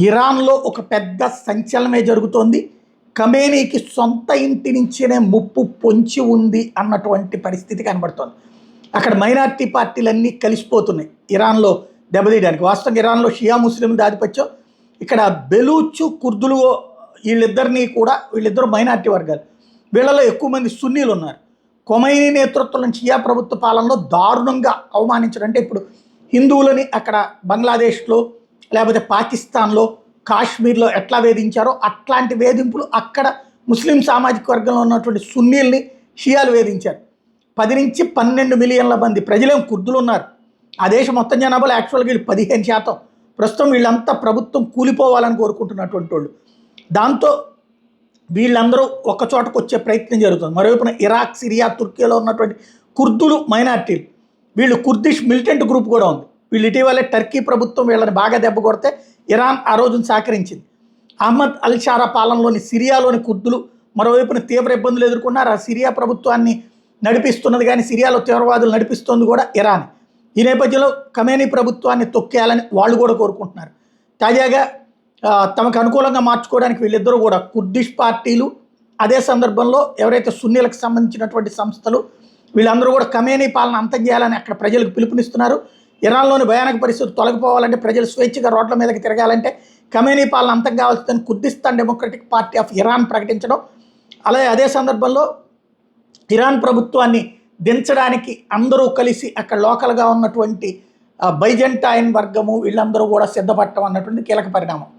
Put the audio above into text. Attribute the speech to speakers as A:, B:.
A: ఇరాన్లో ఒక పెద్ద సంచలనమే జరుగుతోంది. ఖమేనీకి సొంత ఇంటి నుంచేనే ముప్పు పొంచి ఉంది అన్నటువంటి పరిస్థితి కనబడుతోంది. అక్కడ మైనారిటీ పార్టీలన్నీ కలిసిపోతున్నాయి ఇరాన్లో దెబ్బతీయడానికి. వాస్తవంగా ఇరాన్లో షియా ముస్లింల ఆధిపత్యం, ఇక్కడ బెలూచు కుర్దులు వీళ్ళిద్దరు మైనారిటీ వర్గాలు. వీళ్ళలో ఎక్కువ మంది సున్నీలు ఉన్నారు. ఖొమైనీ నేతృత్వంలో షియా ప్రభుత్వ పాలనలో దారుణంగా అవమానించడం అంటే ఇప్పుడు హిందువులని అక్కడ బంగ్లాదేశ్లో లేకపోతే పాకిస్తాన్లో కాశ్మీర్లో ఎట్లా వేధించారో అట్లాంటి వేధింపులు అక్కడ ముస్లిం సామాజిక వర్గంలో ఉన్నటువంటి సున్నీల్ని షియాలు వేధించారు. 10 నుంచి 12 మిలియన్ల మంది ప్రజలేం కుర్దులు ఉన్నారు. ఆ దేశం మొత్తం జనాభాలో యాక్చువల్గా వీళ్ళు 15%. ప్రస్తుతం వీళ్ళంతా ప్రభుత్వం కూలిపోవాలని కోరుకుంటున్నటువంటి వాళ్ళు. దాంతో వీళ్ళందరూ ఒక చోటకు వచ్చే ప్రయత్నం జరుగుతుంది. మరోవైపున ఇరాక్, సిరియా, తుర్కీలో ఉన్నటువంటి కుర్దులు మైనార్టీలు, వీళ్ళు కుర్దిష్ మిలిటెంట్ గ్రూప్ కూడా ఉంది. వీళ్ళు ఇటీవలే టర్కీ ప్రభుత్వం వీళ్ళని బాగా దెబ్బ కొడితే ఇరాన్ ఆ రోజున సహకరించింది. అహ్మద్ అల్ షారా పాలనలోని సిరియాలోని కుర్దులు మరోవైపున తీవ్ర ఇబ్బందులు ఎదుర్కొన్నారు. ఆ సిరియా ప్రభుత్వాన్ని నడిపిస్తున్నది కానీ సిరియాలో తీవ్రవాదులు నడిపిస్తుంది కూడా ఇరాన్. ఈ నేపథ్యంలో ఖమేనీ ప్రభుత్వాన్ని తొక్కేయాలని వాళ్ళు కూడా కోరుకుంటున్నారు. తాజాగా తమకు అనుకూలంగా మార్చుకోవడానికి వీళ్ళిద్దరూ కూడా కుర్దిష్ పార్టీలు, అదే సందర్భంలో ఎవరైతే సున్నీలకు సంబంధించినటువంటి సంస్థలు, వీళ్ళందరూ కూడా ఖమేనీ పాలన అంతం చేయాలని అక్కడ ప్రజలకు పిలుపునిస్తున్నారు. ఇరాన్లోని భయానక పరిస్థితులు తొలగిపోవాలంటే, ప్రజలు స్వేచ్ఛగా రోడ్ల మీదకి తిరగాలంటే ఖమేనీ పాలన అంతం కావాల్సిందని Kurdistan Democratic Party of Iran ప్రకటించడం, అలాగే అదే సందర్భంలో ఇరాన్ ప్రభుత్వాన్ని దించడానికి అందరూ కలిసి అక్కడ లోకల్గా ఉన్నటువంటి బైజెంటైన్ వర్గము వీళ్ళందరూ కూడా సిద్ధపడటం అన్నటువంటి కీలక పరిణామం.